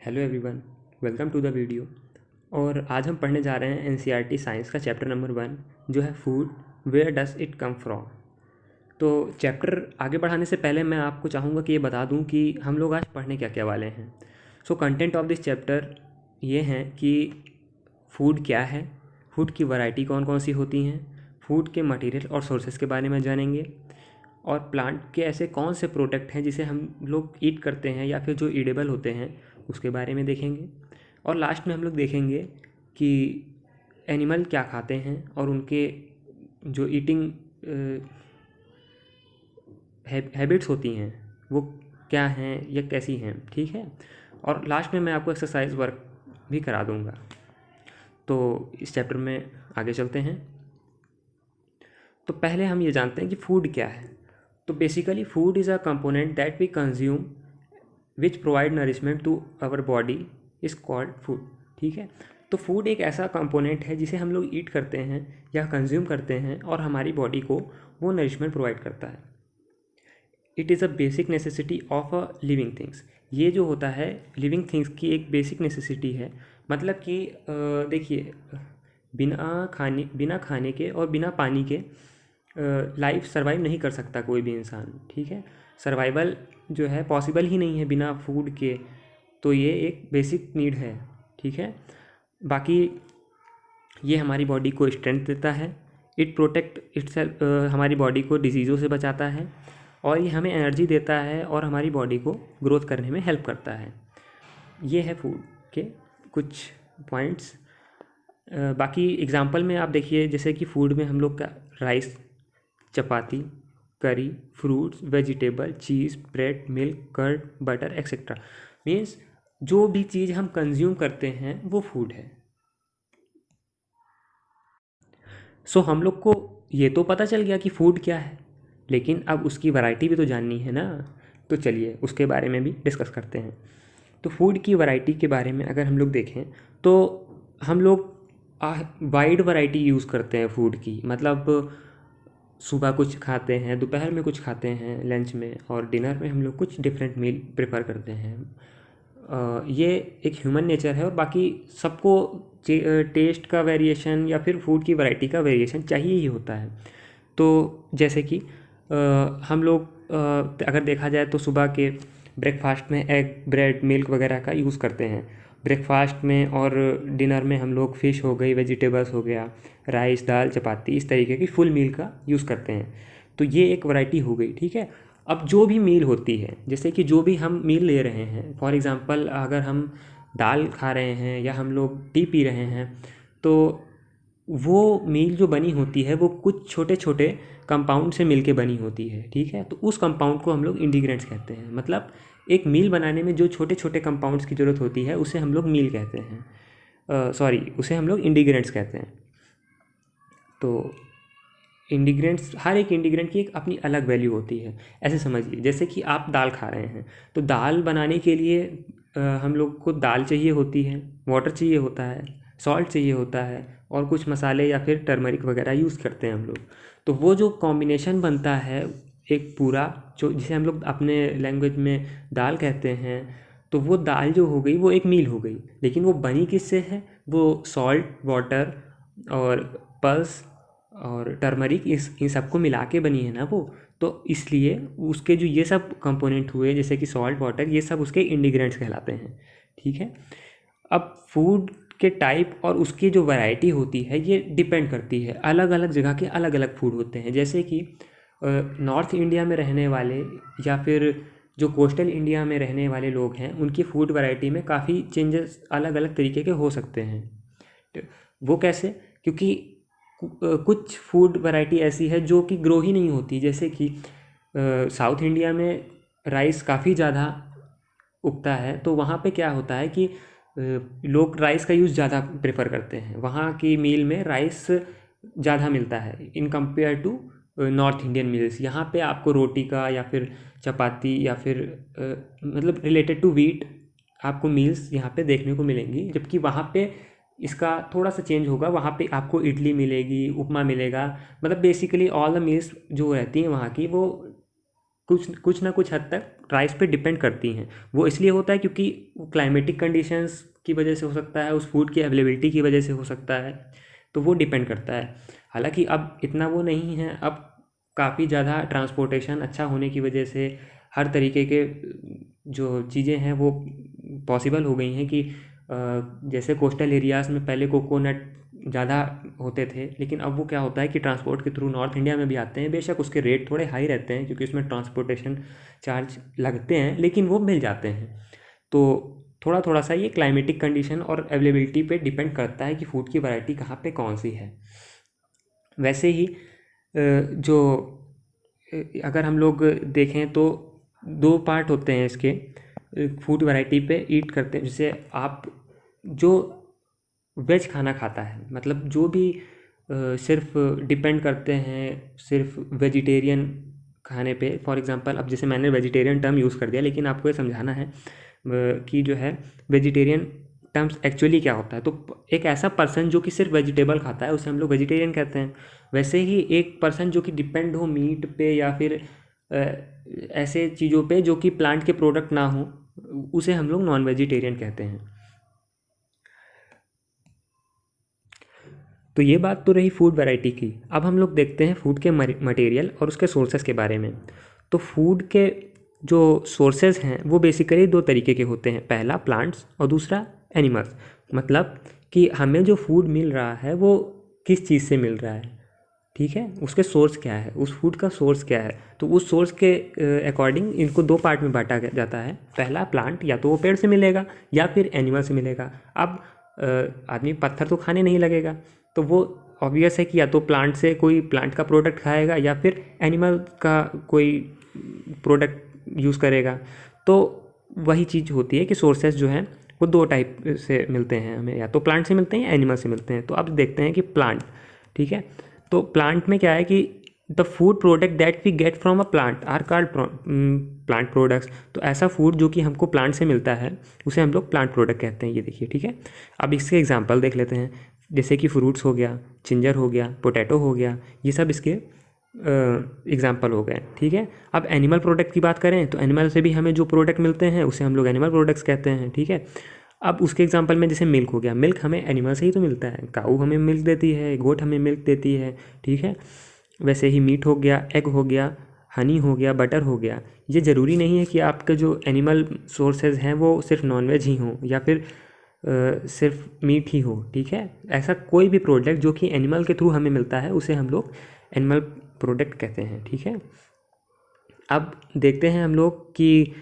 Hello everyone, welcome to the video. और आज हम पढ़ने जा रहे हैं एनसीईआरटी साइंस का चैप्टर नंबर 1 जो है food, where does it come from. तो चैप्टर आगे बढ़ाने से पहले मैं आपको चाहूँगा कि ये बता दूँ कि हम लोग आज पढ़ने क्या क्या वाले हैं। So content of this chapter ये हैं कि फूड क्या है, फूड की वैरायटी कौन कौन सी होती हैं, फूड के मटेरियल और सोर्सेज के बारे में जानेंगे, और प्लांट के ऐसे कौन से प्रोडक्ट हैं जिसे हम लोग ईट करते हैं या फिर जो ईडेबल होते हैं उसके बारे में देखेंगे। और लास्ट में हम लोग देखेंगे कि एनिमल क्या खाते हैं और उनके जो ईटिंग हैबिट्स होती हैं वो क्या हैं या कैसी हैं, ठीक है। और लास्ट में मैं आपको एक्सरसाइज वर्क भी करा दूंगा। तो इस चैप्टर में आगे चलते हैं। तो पहले हम ये जानते हैं कि फूड क्या है। तो basically food is a component that we consume which provide nourishment to our body is called food, ठीक है। तो फूड एक ऐसा कंपोनेंट है जिसे हम लोग ईट करते हैं या कंज्यूम करते हैं और हमारी बॉडी को वो नरिशमेंट प्रोवाइड करता है। It is a basic necessity of a living things. ये जो होता है लिविंग थिंग्स की एक बेसिक नेसेसिटी है। मतलब कि देखिए, बिना खाने के और बिना पानी के लाइफ सर्वाइव नहीं कर सकता कोई भी इंसान, ठीक है। सर्वाइवल जो है पॉसिबल ही नहीं है बिना फूड के। तो ये एक बेसिक नीड है, ठीक है। बाकी ये हमारी बॉडी को स्ट्रेंथ देता है, इट प्रोटेक्ट इटसेल्फ, हमारी बॉडी को डिजीज़ों से बचाता है, और ये हमें एनर्जी देता है और हमारी बॉडी को ग्रोथ करने में हेल्प करता है। ये है फूड के कुछ पॉइंट्स। बाकी एग्जांपल में आप देखिए, जैसे कि फूड में हम लोग का rice, chapati, curry, fruits, vegetable, cheese, bread, milk, curd, butter etcetera. Means जो भी चीज़ हम कंज्यूम करते हैं वो फूड है। सो हम लोग को ये तो पता चल गया कि फूड क्या है, लेकिन अब उसकी वैरायटी भी तो जाननी है ना। तो चलिए उसके बारे में भी डिस्कस करते हैं। तो फूड की वैरायटी के बारे में अगर हम लोग देखें तो हम लोग वाइड वैरायटी यूज़ करते हैं फूड की। मतलब सुबह कुछ खाते हैं, दोपहर में कुछ खाते हैं लंच में, और डिनर में हम लोग कुछ डिफरेंट मील प्रेफर करते हैं। ये एक ह्यूमन नेचर है। और बाकी सबको टेस्ट का वेरिएशन या फिर फूड की वैरायटी का वेरिएशन चाहिए ही होता है। तो जैसे कि हम लोग अगर देखा जाए तो सुबह के ब्रेकफास्ट में एग, ब्रेड, मिल्क वगैरह का यूज़ करते हैं ब्रेकफास्ट में, और डिनर में हम लोग फ़िश हो गई, वेजिटेबल्स हो गया, राइस, दाल, चपाती, इस तरीके की फुल मील का यूज़ करते हैं। तो ये एक वैरायटी हो गई, ठीक है। अब जो भी मील होती है, जैसे कि जो भी हम मील ले रहे हैं, फॉर एग्ज़ाम्पल अगर हम दाल खा रहे हैं या हम लोग टी पी रहे हैं, तो वो मील जो बनी होती है वो कुछ छोटे छोटे कंपाउंड से मिलके बनी होती है, ठीक है। तो उस कंपाउंड को हम लोग इंग्रीडिएंट्स कहते हैं। मतलब एक मील बनाने में जो छोटे छोटे कंपाउंड्स की ज़रूरत होती है उसे हम लोग मील कहते हैं, सॉरी, उसे हम लोग इंग्रीडिएंट्स कहते हैं। तो इंग्रीडिएंट्स, हर एक इंग्रीडिएंट की एक अपनी अलग वैल्यू होती है। ऐसे समझिए, जैसे कि आप दाल खा रहे हैं तो दाल बनाने के लिए हम लोग को दाल चाहिए होती है, वाटर चाहिए होता है, सॉल्ट चाहिए होता है, और कुछ मसाले या फिर टर्मरिक वगैरह यूज़ करते हैं हम लोग। तो वो जो कॉम्बिनेशन बनता है एक पूरा, जो जिसे हम लोग अपने लैंग्वेज में दाल कहते हैं, तो वो दाल जो हो गई वो एक मील हो गई। लेकिन वो बनी किससे है? वो सॉल्ट, वाटर और पल्स और टर्मरिक, इस इन सबको मिला के बनी है ना वो। तो इसलिए उसके जो ये सब कंपोनेंट हुए, जैसे कि सॉल्ट, वाटर, ये सब उसके इंग्रीडिएंट्स कहलाते हैं, ठीक है। अब फूड के टाइप और उसकी जो वैरायटी होती है ये डिपेंड करती है, अलग अलग जगह के अलग अलग फूड होते हैं। जैसे कि नॉर्थ इंडिया में रहने वाले या फिर जो कोस्टल इंडिया में रहने वाले लोग हैं, उनकी फूड वैरायटी में काफ़ी चेंजेस अलग अलग तरीके के हो सकते हैं। तो वो कैसे? क्योंकि कुछ फूड वैरायटी ऐसी है जो कि ग्रो ही नहीं होती। जैसे कि साउथ इंडिया में राइस काफ़ी ज़्यादा उगता है, तो वहाँ पे क्या होता है कि लोग राइस का यूज़ ज़्यादा प्रेफर करते हैं। वहाँ की मील में राइस ज़्यादा मिलता है in compare to North Indian meals. यहाँ पे आपको रोटी का या फिर चपाती या फिर मतलब रिलेटेड टू वीट आपको मील्स यहाँ पे देखने को मिलेंगी, जबकि वहाँ पे इसका थोड़ा सा चेंज होगा। वहाँ पे आपको इडली मिलेगी, उपमा मिलेगा। मतलब बेसिकली ऑल द मील्स जो रहती हैं वहाँ की, वो कुछ ना कुछ हद तक राइस पे डिपेंड करती हैं। वो इसलिए होता है क्योंकि क्लाइमेटिक कंडीशंस की वजह से हो सकता है, उस फूड की अवेलेबिलिटी की वजह से हो सकता है, तो वो डिपेंड करता है। हालांकि अब इतना वो नहीं है, अब काफ़ी ज़्यादा ट्रांसपोर्टेशन अच्छा होने की वजह से हर तरीके के जो चीज़ें हैं वो पॉसिबल हो गई हैं कि जैसे कोस्टल एरियाज़ में पहले कोकोनट ज़्यादा होते थे, लेकिन अब वो क्या होता है कि ट्रांसपोर्ट के थ्रू नॉर्थ इंडिया में भी आते हैं। बेशक उसके रेट थोड़े हाई रहते हैं क्योंकि उसमें ट्रांसपोर्टेशन चार्ज लगते हैं, लेकिन वो मिल जाते हैं। तो थोड़ा थोड़ा सा ये क्लाइमेटिक कंडीशन और अवेलेबिलिटी पे डिपेंड करता है कि फ़ूड की वैरायटी कहाँ पे कौन सी है। वैसे ही जो अगर हम लोग देखें तो दो पार्ट होते हैं इसके फूड वैरायटी पे ईट करते हैं। जैसे आप जो वेज खाना खाता है, मतलब जो भी सिर्फ डिपेंड करते हैं सिर्फ वेजिटेरियन खाने पे। फॉर एग्जांपल अब जैसे मैंने वेजिटेरियन टर्म यूज़ कर दिया, लेकिन आपको ये समझाना है कि जो है वेजिटेरियन टर्म्स एक्चुअली क्या होता है। तो एक ऐसा पर्सन जो कि सिर्फ वेजिटेबल खाता है उसे हम लोग वेजिटेरियन कहते हैं। वैसे ही एक पर्सन जो कि डिपेंड हो मीट पे या फिर ऐसे चीज़ों पे जो कि प्लांट के प्रोडक्ट ना हो, उसे हम लोग नॉन वेजिटेरियन कहते हैं। तो ये बात तो रही फूड वैरायटी की। अब हम लोग देखते हैं फूड के मटेरियल और उसके सोर्सेज के बारे में। तो फूड के जो सोर्सेज हैं वो बेसिकली दो तरीके के होते हैं, पहला प्लांट्स और दूसरा एनिमल्स। मतलब कि हमें जो फूड मिल रहा है वो किस चीज़ से मिल रहा है, ठीक है, उसके सोर्स क्या है, उस फूड का सोर्स क्या है। तो उस सोर्स के अकॉर्डिंग इनको दो पार्ट में बांटा जाता है। पहला प्लांट, या तो वो पेड़ से मिलेगा या फिर एनिमल से मिलेगा। अब आदमी पत्थर तो खाने नहीं लगेगा, तो वो ऑब्वियस है कि या तो प्लांट से कोई प्लांट का प्रोडक्ट खाएगा या फिर एनिमल का कोई प्रोडक्ट यूज़ करेगा। तो वही चीज़ होती है कि सोर्सेज जो हैं वो दो टाइप से मिलते हैं हमें, या तो प्लांट से मिलते हैं या एनिमल से मिलते हैं। तो अब देखते हैं कि प्लांट, ठीक है, तो प्लांट में क्या है कि the food product that we get from a plant are called plant products. तो ऐसा फूड जो कि हमको प्लांट से मिलता है उसे हम लोग प्लांट प्रोडक्ट कहते हैं। ये देखिए, ठीक है। अब इसके एग्जांपल देख लेते हैं, जैसे कि फ्रूट्स हो गया, जिंजर हो गया, पोटैटो हो गया, ये सब इसके एग्जाम्पल हो गए, ठीक है। अब एनिमल प्रोडक्ट की बात करें तो एनिमल से भी हमें जो प्रोडक्ट मिलते हैं उसे हम लोग एनिमल प्रोडक्ट्स कहते हैं, ठीक है। अब उसके एग्जांपल में जैसे मिल्क हो गया, मिल्क हमें एनिमल से ही तो मिलता है, काऊ हमें मिल्क देती है, गोट हमें मिल्क देती है, ठीक है। वैसे ही मीट हो गया, एग हो गया, हनी हो गया, बटर हो गया। ये ज़रूरी नहीं है कि आपके जो एनिमल सोर्सेज हैं वो सिर्फ नॉनवेज ही हों या फिर सिर्फ मीट ही हो, ठीक है। ऐसा कोई भी प्रोडक्ट जो कि एनिमल के थ्रू हमें मिलता है उसे हम लोग एनिमल प्रोडक्ट कहते हैं, ठीक है। अब देखते हैं हम लोग कि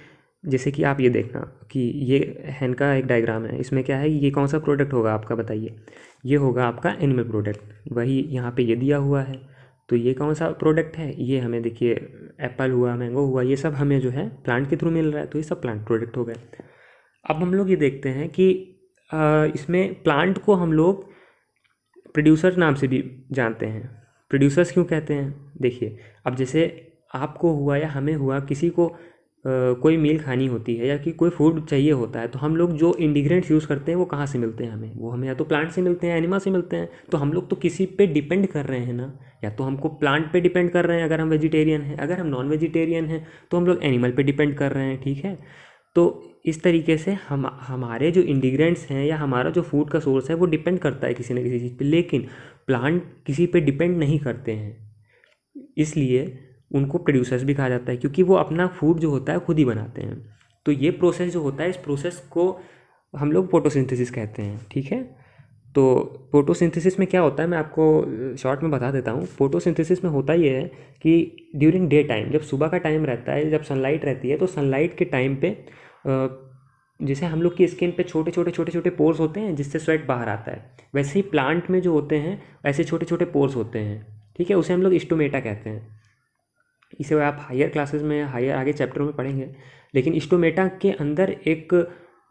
जैसे कि आप ये देखना कि ये हैन का एक डायग्राम है, इसमें क्या है, ये कौन सा प्रोडक्ट होगा आपका, बताइए। ये होगा आपका एनिमल प्रोडक्ट, वही यहाँ पे ये दिया हुआ है। तो ये कौन सा प्रोडक्ट है, ये हमें देखिए एप्पल हुआ, मैंगो हुआ, ये सब हमें जो है प्लांट के थ्रू मिल रहा है, तो ये सब प्लांट प्रोडक्ट हो गए। अब हम लोग ये देखते हैं कि इसमें प्लांट को हम लोग प्रोड्यूसर नाम से भी जानते हैं। प्रोड्यूसर्स क्यों कहते हैं, देखिए, अब जैसे आपको हुआ या हमें हुआ, किसी को कोई मील खानी होती है या कि कोई फूड चाहिए होता है, तो हम लोग जो इंग्रेडिएंट्स यूज़ करते हैं वो कहाँ से मिलते हैं हमें, वो हमें या तो प्लांट से मिलते हैं, एनिमल से मिलते हैं। तो हम लोग तो किसी पे डिपेंड कर रहे हैं ना, या तो हमको प्लांट पे डिपेंड कर रहे हैं अगर हम वेजिटेरियन हैं, अगर हम नॉन वेजिटेरियन हैं तो हम लोग एनिमल पे डिपेंड कर रहे हैं, ठीक है। तो इस तरीके से हमारे जो इंग्रेडिएंट्स हैं या हमारा जो फूड का सोर्स है वो डिपेंड करता है किसी न किसी चीज़ पे, लेकिन प्लांट किसी पे डिपेंड नहीं करते हैं, इसलिए उनको प्रोड्यूसर्स भी कहा जाता है, क्योंकि वो अपना फूड जो होता है खुद ही बनाते हैं। तो ये प्रोसेस जो होता है, इस प्रोसेस को हम लोग फोटोसिंथेसिस कहते हैं, ठीक है। तो फोटोसिंथेसिस में क्या होता है मैं आपको शॉर्ट में बता देता हूँ। फोटोसिंथेसिस में होता ये है कि ड्यूरिंग डे टाइम, जब सुबह का टाइम रहता है, जब सनलाइट रहती है, तो सनलाइट के टाइम पे जैसे हम लोग की स्किन पे छोटे छोटे पोर्स होते हैं जिससे स्वेट बाहर आता है, वैसे ही प्लांट में जो होते हैं ऐसे छोटे छोटे पोर्स होते हैं, ठीक है। उसे हम लोग स्टोमेटा कहते हैं। इसे आप हायर क्लासेस में, हायर आगे चैप्टर में पढ़ेंगे। लेकिन स्टोमेटा के अंदर एक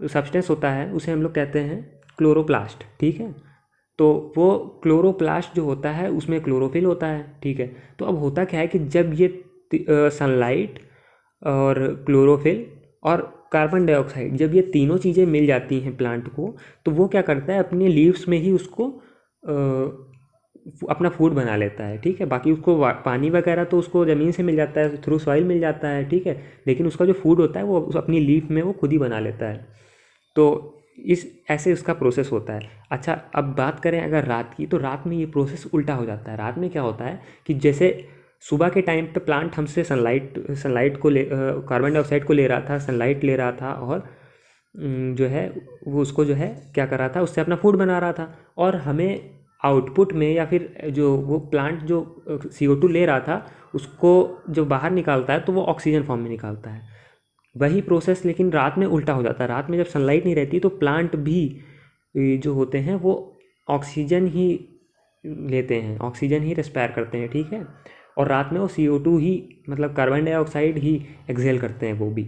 सब्सटेंस होता है, उसे हम लोग कहते हैं क्लोरोप्लास्ट, ठीक है। तो वो क्लोरोप्लास्ट जो होता है उसमें क्लोरोफिल होता है, ठीक है। तो अब होता क्या है कि जब ये सनलाइट और क्लोरोफिल और कार्बन डाइऑक्साइड, जब ये तीनों चीज़ें मिल जाती हैं प्लांट को, तो वो क्या करता है, अपने लीव्स में ही उसको अपना फूड बना लेता है, ठीक है। बाकी उसको पानी वगैरह तो उसको ज़मीन से मिल जाता है, थ्रू सॉइल मिल जाता है, ठीक है। लेकिन उसका जो फूड होता है वो अपनी लीफ में वो खुद ही बना लेता है। तो इस ऐसे उसका प्रोसेस होता है। अच्छा, अब बात करें अगर रात की, तो रात में ये प्रोसेस उल्टा हो जाता है। रात में क्या होता है कि जैसे सुबह के टाइम पे प्लांट हमसे सनलाइट को ले कार्बन डाइऑक्साइड को ले रहा था, सनलाइट ले रहा था, और जो है वो उसको जो है क्या कर रहा था, उससे अपना फूड बना रहा था। और हमें आउटपुट में या फिर जो वो प्लांट जो CO2 ले रहा था उसको जो बाहर निकालता है तो वो ऑक्सीजन फॉर्म में निकालता है। वही प्रोसेस लेकिन रात में उल्टा हो जाता है। रात में जब सनलाइट नहीं रहती तो प्लांट भी जो होते हैं वो ऑक्सीजन ही लेते हैं, ऑक्सीजन ही रेस्पायर करते हैं, ठीक है। और रात में वो CO2 ही, मतलब कार्बन डाइऑक्साइड ही एक्सहेल करते हैं वो भी।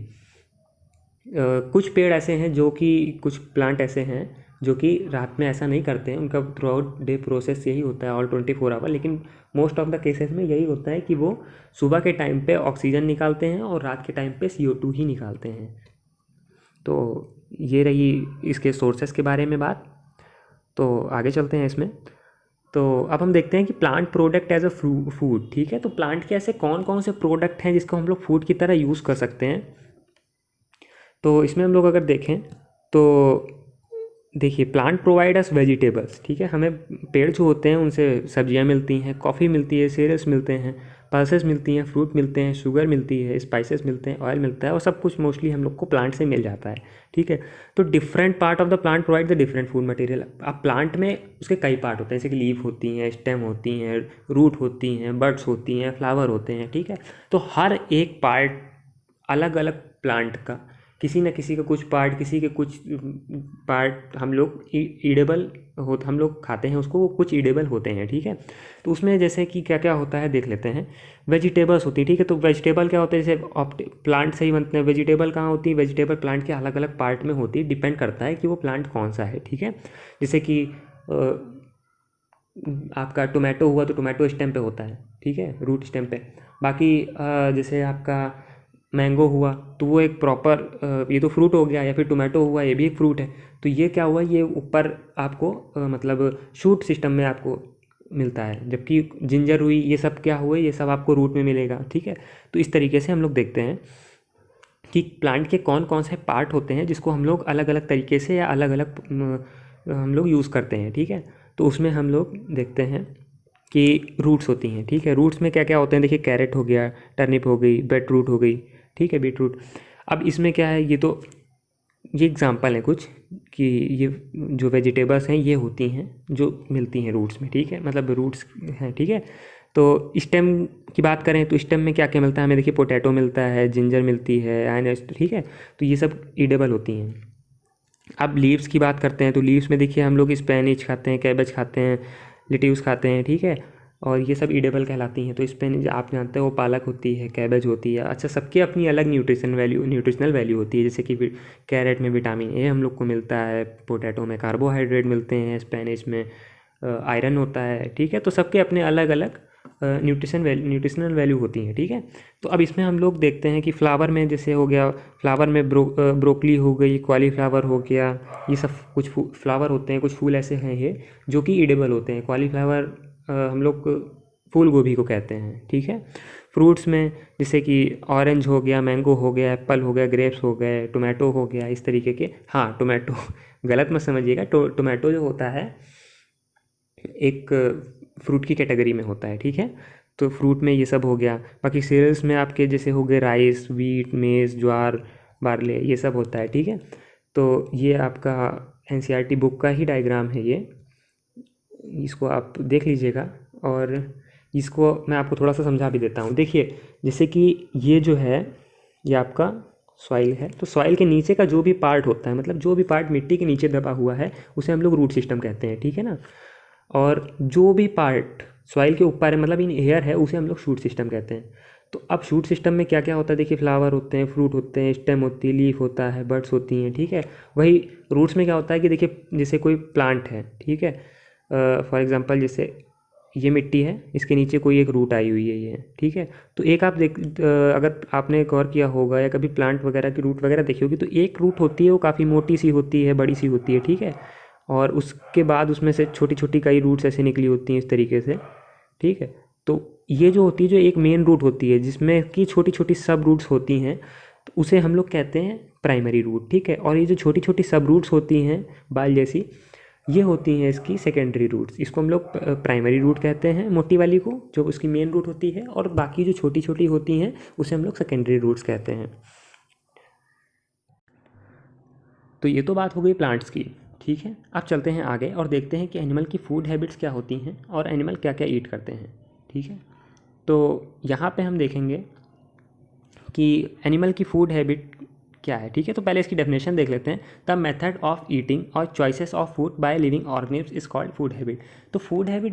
कुछ पेड़ ऐसे हैं जो कि कुछ प्लांट ऐसे हैं जो कि रात में ऐसा नहीं करते हैं, उनका थ्रू आउट डे प्रोसेस यही होता है, ऑल 24 आवर। लेकिन मोस्ट ऑफ द केसेस में यही होता है कि वो सुबह के टाइम पे ऑक्सीजन निकालते हैं और रात के टाइम पे CO2 ही निकालते हैं। तो ये रही इसके सोर्सेस के बारे में बात। तो आगे चलते हैं इसमें। तो अब हम देखते हैं कि plant product as a food, ठीक है। तो प्लांट के ऐसे कौन कौन से प्रोडक्ट हैं जिसको हम लोग फूड की तरह यूज़ कर सकते हैं। तो इसमें हम लोग अगर देखें तो देखिए, प्लांट प्रोवाइड अस वेजिटेबल्स, ठीक है। हमें पेड़ जो होते हैं उनसे सब्जियां मिलती हैं, कॉफ़ी मिलती है, सीरियल्स मिलते हैं, पल्सेस मिलती हैं, फ्रूट मिलते हैं, शुगर मिलती है, स्पाइसेस मिलते हैं, ऑयल मिलता है, और सब कुछ मोस्टली हम लोग को प्लांट से मिल जाता है, ठीक है। तो different part of the plant provide the different food material. अब प्लांट में उसके कई पार्ट होते हैं, जैसे कि लीफ होती हैं, स्टेम होती हैं, रूट होती हैं, बड्स होती हैं, फ्लावर होते हैं, ठीक है। तो हर एक पार्ट अलग अलग प्लांट का, किसी न किसी का कुछ पार्ट, किसी के कुछ पार्ट हम लोग ईडेबल हो, हम लोग खाते हैं उसको, वो कुछ ईडेबल होते हैं, ठीक है। तो उसमें जैसे कि क्या क्या होता है देख लेते हैं। वेजिटेबल्स होती है, ठीक है। तो वेजिटेबल क्या होता है, जैसे प्लांट से ही बनते हैं। वेजिटेबल कहाँ होती है, वेजिटेबल प्लांट के अलग अलग पार्ट में होती है, डिपेंड करता है कि वो प्लांट कौन सा है, ठीक है। जैसे कि आपका टोमेटो हुआ तो टोमेटो स्टेम पे होता है, ठीक है, रूट स्टेम पे। बाकी जैसे आपका मैंगो हुआ तो वो एक प्रॉपर, ये तो फ्रूट हो गया, या फिर टोमेटो हुआ ये भी एक फ्रूट है। तो ये क्या हुआ, ये ऊपर आपको मतलब शूट सिस्टम में आपको मिलता है, जबकि जिंजर हुई ये सब क्या हुए, ये सब आपको रूट में मिलेगा, ठीक है। तो इस तरीके से हम लोग देखते हैं कि प्लांट के कौन कौन से पार्ट होते हैं जिसको हम लोग अलग अलग तरीके से या अलग अलग हम लोग यूज़ करते हैं, ठीक है। तो उसमें हम लोग देखते हैं कि रूट्स होती हैं, ठीक है। रूट्स में क्या क्या होते हैं, देखिए कैरेट हो गया, टर्निप हो गई, बीट रूट हो गई, ठीक है, बीट रूट। अब इसमें क्या है, ये एग्जांपल है कुछ कि ये जो वेजिटेबल्स हैं ये होती हैं जो मिलती हैं रूट्स में, ठीक है, मतलब रूट्स हैं, ठीक है। तो स्टेम की बात करें तो स्टेम में क्या क्या मिलता है हमें, देखिए पोटैटो मिलता है, जिंजर मिलती है, आयनस, ठीक है। तो ये सब ईडेबल होती हैं। अब लीव्स की बात करते हैं तो लीव्स में देखिए हम लोग स्पेनिच खाते हैं, कैबेज खाते हैं, लिट्यूस खाते हैं, ठीक है। और ये सब ईडेबल कहलाती हैं। तो स्पेनिच आप जानते हो, पालक होती है, कैबेज होती है। अच्छा, सबकी अपनी अलग न्यूट्रिशनल वैल्यू होती है। जैसे कि कैरेट में विटामिन ए हम लोग को मिलता है, पोटैटो में कार्बोहाइड्रेट मिलते हैं, स्पेनिच में आयरन होता है, ठीक है। तो सबके अपने अलग अलग न्यूट्रिशनल वैल्यू होती हैं, ठीक है। तो अब इसमें हम लोग देखते हैं कि फ्लावर में जैसे हो गया, फ्लावर में ब्रोकली हो गई, कॉलीफ्लावर हो गया, ये सब कुछ फ्लावर होते हैं, कुछ फूल ऐसे हैं ये जो कि ईडेबल होते हैं। कॉलीफ्लावर हम लोग फूल गोभी को कहते हैं, ठीक है। फ्रूट्स में जैसे कि ऑरेंज हो गया, मैंगो हो गया, एप्पल हो गया, ग्रेप्स हो गए, टोमेटो हो गया, इस तरीके के। हाँ, टोमेटो गलत मत समझिएगा, टोमेटो जो होता है एक फ्रूट की कैटेगरी में होता है, ठीक है। तो फ्रूट में ये सब हो गया। बाकी सीरियल्स में आपके जैसे हो गए राइस, व्हीट, मेज़, ज्वार, बार्ले, ये सब होता है, ठीक है। तो ये आपका NCERT बुक का ही डायग्राम है ये, इसको आप देख लीजिएगा। और इसको मैं आपको थोड़ा सा समझा भी देता हूँ। देखिए, जैसे कि ये जो है ये आपका सॉइल है। तो सॉइल के नीचे का जो भी पार्ट होता है, मतलब जो भी पार्ट मिट्टी के नीचे दबा हुआ है, उसे हम लोग रूट सिस्टम कहते हैं, ठीक है ना। और जो भी पार्ट सॉइल के ऊपर है, मतलब इन एयर है, उसे हम लोग शूट सिस्टम कहते हैं। तो अब शूट सिस्टम में क्या क्या होता है, देखिए फ्लावर होते हैं, फ्रूट होते हैं, स्टेम होती है, लीफ होता है, बड्स होती हैं, ठीक है। वही रूट्स में क्या होता है कि देखिए जैसे कोई प्लांट है, ठीक है, फॉर एग्जांपल जैसे ये मिट्टी है, इसके नीचे कोई एक रूट आई हुई है ये, ठीक है। तो एक आप अगर आपने गौर किया होगा या कभी प्लांट वगैरह की रूट वगैरह देखी होगी, तो एक रूट होती है वो काफ़ी मोटी सी होती है, बड़ी सी होती है, ठीक है। और उसके बाद उसमें से छोटी छोटी कई रूट्स ऐसे निकली होती हैं इस तरीके से, ठीक है। तो ये जो होती है, जो एक मेन रूट होती है जिसमें कि छोटी छोटी सब रूट्स होती हैं, तो उसे हम लोग कहते हैं प्राइमरी रूट, ठीक है। और ये जो छोटी छोटी सब रूट्स होती हैं बाल जैसी, ये होती हैं इसकी सेकेंडरी रूट्स। इसको हम लोग प्राइमरी रूट कहते हैं, मोटी वाली को जो उसकी मेन रूट होती है, और बाकी जो छोटी छोटी होती हैं उसे हम लोग सेकेंडरी रूट्स कहते हैं। तो ये तो बात हो गई प्लांट्स की, ठीक है। अब चलते हैं आगे और देखते हैं कि एनिमल की फूड हैबिट्स क्या होती हैं और एनिमल क्या क्या ईट करते हैं, ठीक है। तो यहाँ पे हम देखेंगे कि एनिमल की फूड हैबिट क्या है, ठीक है। तो पहले इसकी डेफिनेशन देख लेते हैं। द मेथड ऑफ ईटिंग और choices of food by living organism is called food habit. तो फूड हैबिट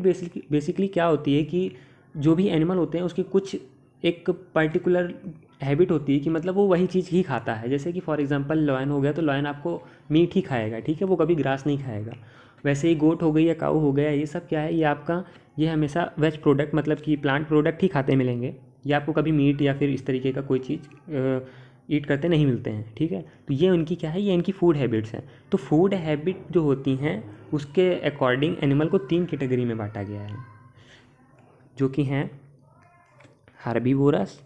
बेसिकली क्या होती है कि जो भी एनिमल होते हैं उसकी कुछ एक पर्टिकुलर हैबिट होती है कि मतलब वो वही चीज़ ही खाता है। जैसे कि फॉर एग्जांपल लॉयन हो गया, तो लॉयन आपको मीट ही खाएगा, ठीक है, वो कभी ग्रास नहीं खाएगा। वैसे ही गोट हो गई या काऊ हो गया, ये सब क्या है, ये आपका ये हमेशा वेज प्रोडक्ट मतलब कि प्लांट प्रोडक्ट ही खाते मिलेंगे। ये आपको कभी मीट या फिर इस तरीके का कोई चीज़ ईट करते नहीं मिलते हैं, ठीक है। तो ये उनकी क्या है, ये इनकी फूड हैबिट्स हैं। तो फूड हैबिट जो होती हैं उसके अकॉर्डिंग एनिमल को 3 कैटेगरी में बांटा गया है, जो कि हैं हर्बीवोरस,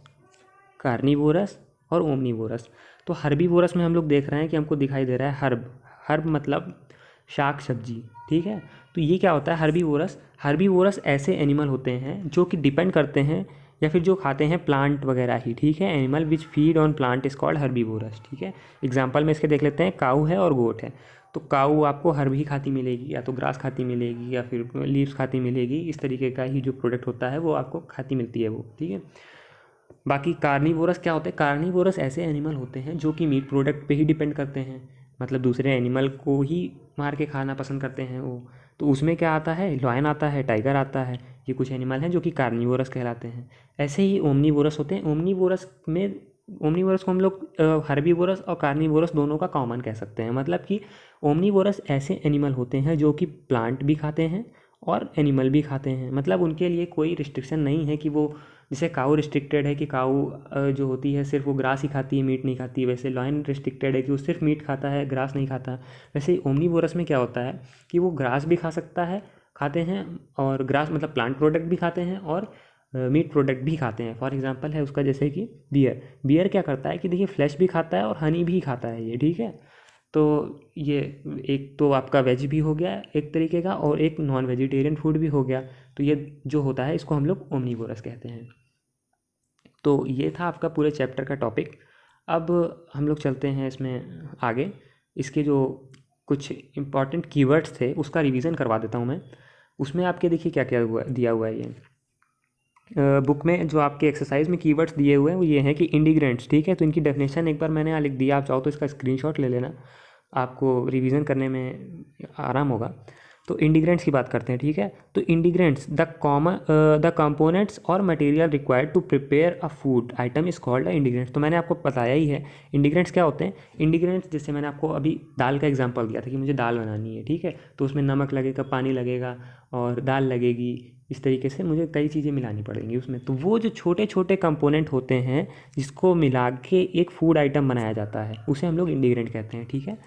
कार्निवोरस और ओमनीवोरस। तो हर्बीवोरस में हम लोग देख रहे हैं कि हमको दिखाई दे रहा है हर्ब, हर्ब मतलब शाक सब्जी, ठीक है। तो ये क्या होता है हर्बीवोरस, हर्बीवोरस ऐसे एनिमल होते हैं जो कि डिपेंड करते हैं या फिर जो खाते हैं प्लांट वगैरह ही, ठीक है। Animal which feed on plant is called herbivorous, ठीक है। एग्जाम्पल में इसके देख लेते हैं, काऊ है और गोट है। तो काऊ आपको हर्ब ही खाती मिलेगी, या तो ग्रास खाती मिलेगी या फिर लीव्स खाती मिलेगी, इस तरीके का ही जो प्रोडक्ट होता है वो आपको खाती मिलती है वो, ठीक है। बाकी कार्निवोरस क्या होते हैं, कार्निवोरस ऐसे एनिमल होते हैं जो कि मीट प्रोडक्ट पे ही डिपेंड करते हैं, मतलब दूसरे एनिमल को ही मार के खाना पसंद करते हैं वो। तो उसमें क्या आता है, लॉयन आता है, टाइगर आता है, ये कुछ एनिमल हैं जो कि कार्निवोरस कहलाते हैं। ऐसे ही ओमनीवोरस होते हैं। ओमनीवोरस को हम लोग हर्बीवोरस और कार्निवोरस दोनों का कॉमन कह सकते हैं। मतलब कि ओमनीवोरस ऐसे एनिमल होते हैं जो कि प्लांट भी खाते हैं और एनिमल भी खाते हैं। मतलब उनके लिए कोई रिस्ट्रिक्शन नहीं है कि वो, जैसे काऊ रिस्ट्रिक्टेड है कि काऊ जो होती है सिर्फ वो ग्रास ही खाती है, मीट नहीं खाती। वैसे लॉयन रिस्ट्रिक्टेड है कि वो सिर्फ मीट खाता है, ग्रास नहीं खाता। वैसे ही ओमनीवोरस में क्या होता है कि वो ग्रास भी खा सकता है, खाते हैं, और ग्रास मतलब प्लांट प्रोडक्ट भी खाते हैं और मीट प्रोडक्ट भी खाते हैं। फॉर एग्जांपल है उसका जैसे कि बियर। बियर क्या करता है कि देखिए फ्लैश भी खाता है और हनी भी खाता है ये, ठीक है। तो ये एक तो आपका वेज भी हो गया एक तरीके का, और एक नॉन वेजिटेरियन फूड भी हो गया। तो ये जो होता है इसको हम लोग ओमनीवोरस कहते हैं। तो ये था आपका पूरे चैप्टर का टॉपिक। अब हम लोग चलते हैं इसमें आगे। इसके जो कुछ इम्पॉर्टेंट कीवर्ड्स थे उसका रिवीजन करवा देता हूँ मैं। उसमें आपके देखिए क्या क्या दिया हुआ है ये बुक में। जो आपके एक्सरसाइज में कीवर्ड्स दिए हुए हैं वो ये हैं कि इंडिग्रेंट्स, ठीक है। तो इनकी डेफिनेशन एक बार मैंने यहाँ लिख दिया, आप चाहो तो इसका स्क्रीनशॉट ले लेना, आपको रिवीजन करने में आराम होगा। तो इंडिग्रेंट्स की बात करते हैं, ठीक है। तो इंडिग्रेंट्स द कंपोनेंट्स और material required to prepare a food item is called a ingredients. तो मैंने आपको बताया ही है इंडिग्रेंट्स क्या होते हैं। इंडिग्रेंट्स जैसे मैंने आपको अभी दाल का एग्जांपल दिया था कि मुझे दाल बनानी है, ठीक है। तो उसमें नमक लगेगा, पानी लगेगा और दाल लगेगी, इस तरीके से मुझे कई चीज़ें मिलानी पड़ेंगी उसमें। तो वो जो छोटे छोटे कंपोनेंट होते हैं जिसको मिला के एक फूड आइटम बनाया जाता है उसे हम लोग इंडिग्रेंट कहते हैं, ठीक है।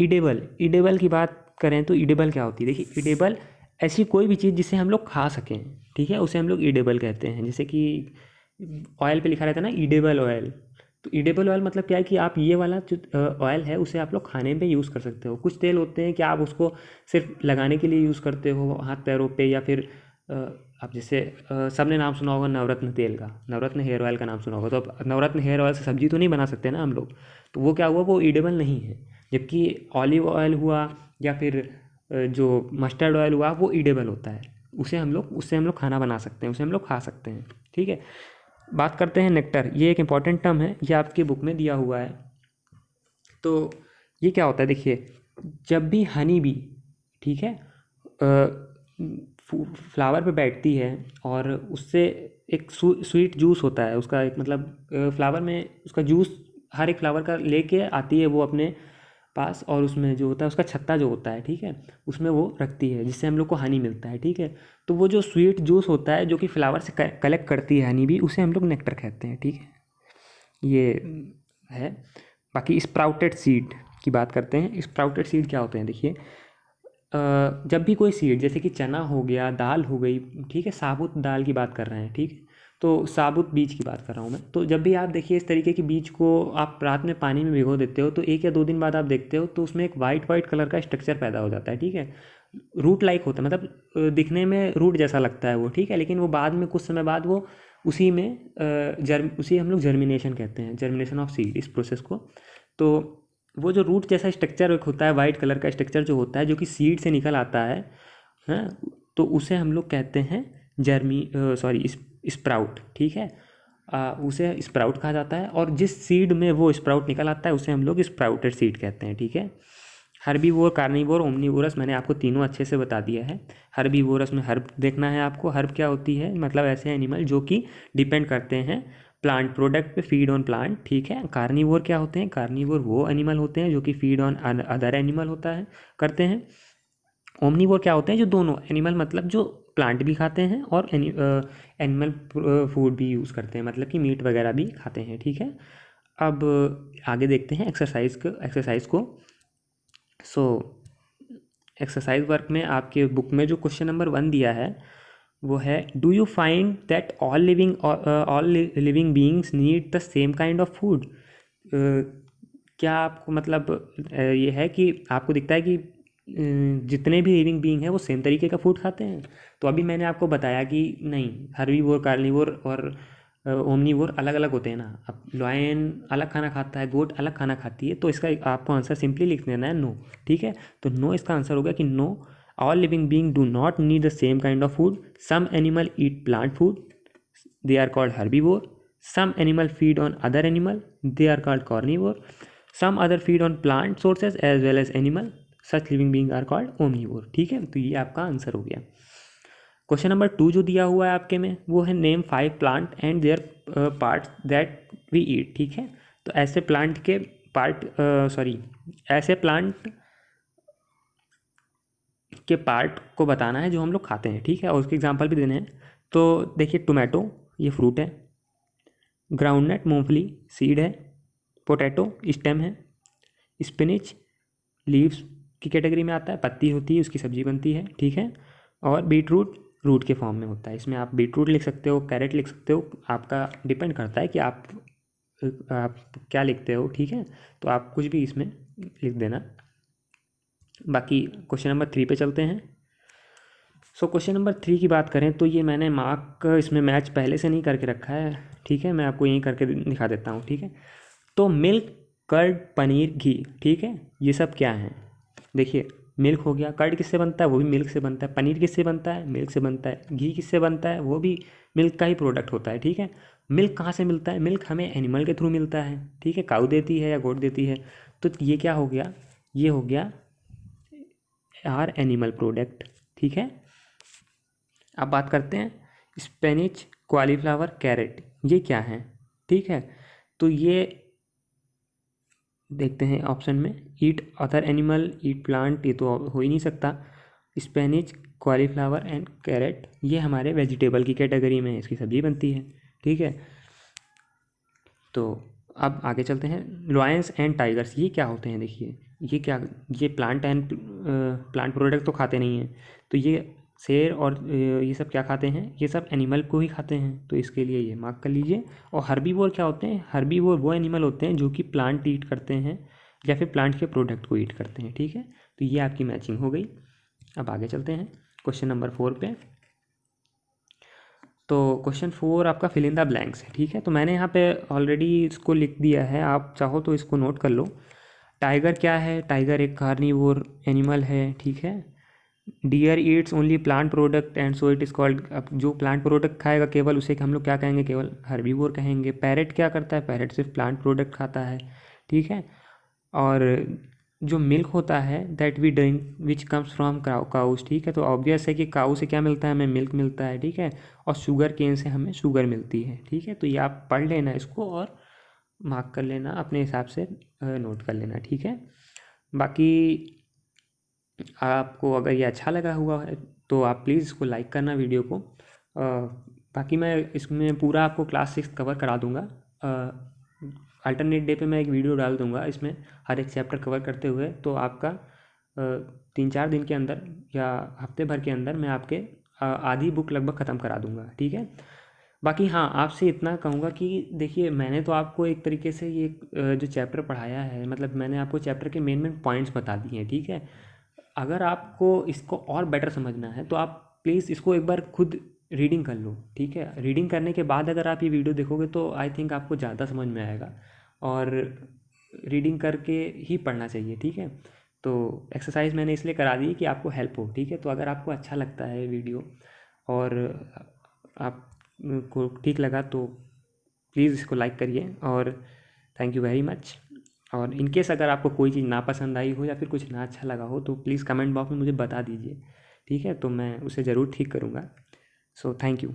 ईडेबल की बात करें तो ईडेबल क्या होती है, देखिए ईडेबल ऐसी कोई भी चीज़ जिसे हम लोग खा सकें, ठीक है, उसे हम लोग ईडेबल कहते हैं। जैसे कि ऑयल पे लिखा रहता है ना ईडेबल ऑयल। तो ईडेबल ऑयल मतलब क्या है कि आप ये वाला जो ऑयल है उसे आप लोग खाने पे यूज़ कर सकते हो। कुछ तेल होते हैं कि आप उसको सिर्फ लगाने के लिए यूज़ करते हो हाथ पैरों पे, या फिर आप जैसे सबने नाम सुना होगा नवरत्न तेल का, नवरत्न हेयर ऑयल का नाम सुना होगा। तो अब नवरत्न हेयर ऑयल से सब्जी तो नहीं बना सकते ना हम लोग, तो वो क्या हुआ, वो ईडेबल नहीं है। जबकि ऑलिव ऑयल हुआ या फिर जो मस्टर्ड ऑयल हुआ वो ईडेबल होता है, उससे हम लोग खाना बना सकते हैं, उसे हम लोग खा सकते हैं, ठीक है। बात करते हैं नेक्टर। ये एक इम्पॉर्टेंट टर्म है, ये आपकी बुक में दिया हुआ है। तो ये क्या होता है, देखिए जब भी हनी बी, ठीक है, फ्लावर पे बैठती है और उससे एक स्वीट जूस होता है उसका, एक मतलब फ्लावर में उसका जूस हर एक फ्लावर का लेके आती है वो अपने पास, और उसमें जो होता है उसका छत्ता जो होता है, ठीक है, उसमें वो रखती है जिससे हम लोग को हनी मिलता है, ठीक है। तो वो जो स्वीट जूस होता है जो कि फ्लावर से कलेक्ट करती है हनी भी, उसे हम लोग नेक्टर कहते हैं, ठीक है। ये है। बाकी स्प्राउटेड सीड की बात करते हैं। स्प्राउटेड सीड क्या होते हैं, देखिए जब भी कोई सीड जैसे कि चना हो गया, दाल हो गई, ठीक है, साबुत दाल की बात कर रहे हैं, ठीक है, तो साबुत बीज की बात कर रहा हूँ मैं। तो जब भी आप देखिए इस तरीके के बीज को आप रात में पानी में भिगो देते हो तो 1 या 2 दिन बाद आप देखते हो तो उसमें एक वाइट वाइट कलर का स्ट्रक्चर पैदा हो जाता है, ठीक है। रूट लाइक होता है, मतलब दिखने में रूट जैसा लगता है वो, ठीक है, लेकिन वो बाद में कुछ समय बाद वो उसी में उसी हम लोग जर्मिनेशन कहते हैं, जर्मिनेशन ऑफ सीड, इस प्रोसेस को। तो वो जो रूट जैसा स्ट्रक्चर एक होता है, वाइट कलर का स्ट्रक्चर जो होता है, जो कि सीड से निकल आता है, हाँ, तो उसे हम लोग कहते हैं स्प्राउट, ठीक है। उसे स्प्राउट कहा जाता है, और जिस सीड में वो स्प्राउट निकल आता है उसे हम लोग स्प्राउटेड सीड कहते हैं, ठीक है। हर्बीवोर, कार्निवोर, ओमनीवोरस मैंने आपको तीनों अच्छे से बता दिया है। हर्बीवोरस में हर्ब देखना है आपको। हर्ब क्या होती है, मतलब ऐसे एनिमल जो कि डिपेंड करते हैं प्लांट प्रोडक्ट पे, फीड ऑन प्लांट, ठीक है। कार्निवोर क्या होते हैं, कार्निवोर वो एनिमल होते हैं जो कि फीड ऑन अदर एनिमल होता है, करते हैं। ओमनीवोर क्या होते हैं, जो दोनों एनिमल, मतलब जो प्लांट भी खाते हैं और एनिमल फूड भी यूज़ करते हैं, मतलब कि मीट वगैरह भी खाते हैं, ठीक है। अब आगे देखते हैं एक्सरसाइज को। सो एक्सरसाइज वर्क में आपके बुक में जो क्वेश्चन नंबर 1 दिया है वो है, do you find that all living beings need the same kind of food. क्या आपको मतलब ये है कि आपको दिखता है कि जितने भी लिविंग बीइंग हैं वो सेम तरीके का फूड खाते हैं। तो अभी मैंने आपको बताया कि नहीं, हर्बीवोर, कार्निवोर और ओमनीवोर अलग अलग होते हैं ना। अब लॉयन अलग खाना खाता है, गोट अलग खाना खाती है, तो इसका आपको आंसर सिंपली लिख देना है नो, ठीक है। तो नो इसका आंसर होगा कि no, all living being do not need the same kind of food. Some animal eat plant food, they are called herbivore. Some animal feed on other animal, they are called carnivore. Some other feed on plant sources as well as animal, such living beings are called omnivore, ठीक है। तो ये आपका answer हो गया। Question number 2 जो दिया हुआ है आपके में वो है, name 5 plant and their parts that we eat, ठीक है। तो ऐसे प्लांट के ऐसे प्लांट के पार्ट को बताना है जो हम लोग खाते हैं, ठीक है, और उसके एग्जांपल भी देने हैं। तो देखिए, टोमेटो ये फ्रूट है, ग्राउंडनट मूंगफली सीड है, पोटैटो स्टेम है, स्पिनिच लीव्स की कैटेगरी में आता है, पत्ती होती है, उसकी सब्जी बनती है, ठीक है। और बीटरूट रूट के फॉर्म में होता है। इसमें आप बीटरूट लिख सकते हो, कैरेट लिख सकते हो, आपका डिपेंड करता है कि आप क्या लिखते हो, ठीक है। तो आप कुछ भी इसमें लिख देना। बाकी क्वेश्चन नंबर 3 पे चलते हैं। सो क्वेश्चन नंबर 3 की बात करें तो ये मैंने मार्क इसमें मैच पहले से नहीं करके रखा है, ठीक है, मैं आपको यहीं करके दिखा देता हूँ, ठीक है। तो मिल्क, कर्ड, पनीर, घी, ठीक है, ये सब क्या हैं। देखिए, मिल्क हो गया, कर्ड किससे बनता है, वो भी मिल्क से बनता है, पनीर किससे बनता है, मिल्क से बनता है, घी किससे बनता है, वो भी मिल्क का ही प्रोडक्ट होता है, ठीक है। मिल्क कहाँ से मिलता है, मिल्क हमें एनिमल के थ्रू मिलता है, ठीक है, काऊ देती है या गोट देती है। तो ये क्या हो गया, ये हो गया आर एनिमल प्रोडक्ट, ठीक है। अब बात करते हैं स्पेनिच, कॉलीफ्लावर, कैरेट, ये क्या है, ठीक है। तो ये देखते हैं ऑप्शन में, ईट अदर एनिमल, ईट प्लांट, ये तो हो ही नहीं सकता। स्पेनिच, कॉलीफ्लावर एंड कैरेट ये हमारे वेजिटेबल की कैटेगरी में है, इसकी सब्जी बनती है, ठीक है। तो अब आगे चलते हैं, लॉयंस एंड टाइगर्स ये क्या होते हैं। देखिए, ये प्लांट प्रोडक्ट तो खाते नहीं हैं, तो ये शेर और ये सब क्या खाते हैं, ये सब एनिमल को ही खाते हैं, तो इसके लिए ये मार्क कर लीजिए। और हर्बीवोर क्या होते हैं, हर्बीवोर वो एनिमल होते हैं जो कि प्लांट ईट करते हैं या फिर प्लांट के प्रोडक्ट को ईट करते हैं, ठीक है। तो ये आपकी मैचिंग हो गई। अब आगे चलते हैं क्वेश्चन नंबर 4 पे। तो क्वेश्चन 4 आपका फिल इन द ब्लैंक्स है, ठीक है। तो मैंने यहाँ पे ऑलरेडी इसको लिख दिया है, आप चाहो तो इसको नोट कर लो। टाइगर क्या है, टाइगर एक कार्निवोर एनिमल है, ठीक है। Deer eats only plant product and so it is called, अब जो प्लांट प्रोडक्ट खाएगा केवल उसे हम लोग क्या कहेंगे, केवल हर्बीवोर कहेंगे। पैरेट क्या करता है, पैरेट सिर्फ प्लांट प्रोडक्ट खाता है, ठीक है। और जो मिल्क होता है that we drink which comes from cows, ठीक है। तो ऑब्वियस है कि काऊ से क्या मिलता है, हमें मिल्क मिलता है, ठीक है। और शुगर केन से हमें शुगर मिलती है, ठीक है। तो ये आप पढ़ लेना इसको और मार्क कर लेना, अपने हिसाब से नोट कर लेना, ठीक है। बाकी आपको अगर ये अच्छा लगा हुआ है तो आप प्लीज़ इसको लाइक करना वीडियो को। बाकी मैं इसमें पूरा आपको क्लास 6 कवर करा दूँगा। अल्टरनेट डे पे मैं एक वीडियो डाल दूँगा इसमें हर एक चैप्टर कवर करते हुए, तो आपका 3-4 दिन के अंदर या हफ्ते भर के अंदर मैं आपके आधी बुक लगभग ख़त्म करा दूँगा, ठीक है। बाकी हाँ, आपसे इतना कहूँगा कि देखिए, मैंने तो आपको एक तरीके से ये जो चैप्टर पढ़ाया है, मतलब मैंने आपको चैप्टर के मेन मेन पॉइंट्स बता दिए हैं, ठीक है। अगर आपको इसको और बेटर समझना है तो आप प्लीज़ इसको एक बार खुद रीडिंग कर लो, ठीक है। रीडिंग करने के बाद अगर आप ये वीडियो देखोगे तो आई थिंक आपको ज़्यादा समझ में आएगा, और रीडिंग करके ही पढ़ना चाहिए, ठीक है। तो एक्सरसाइज मैंने इसलिए करा दी कि आपको हेल्प हो, ठीक है। तो अगर आपको अच्छा लगता है वीडियो और आप को ठीक लगा तो प्लीज़ इसको लाइक करिए, और थैंक यू वेरी मच। और इन केस अगर आपको कोई चीज़ नापसंद आई हो या फिर कुछ ना अच्छा लगा हो तो प्लीज़ कमेंट बॉक्स में मुझे बता दीजिए, ठीक है। तो मैं उसे ज़रूर ठीक करूँगा। So thank you.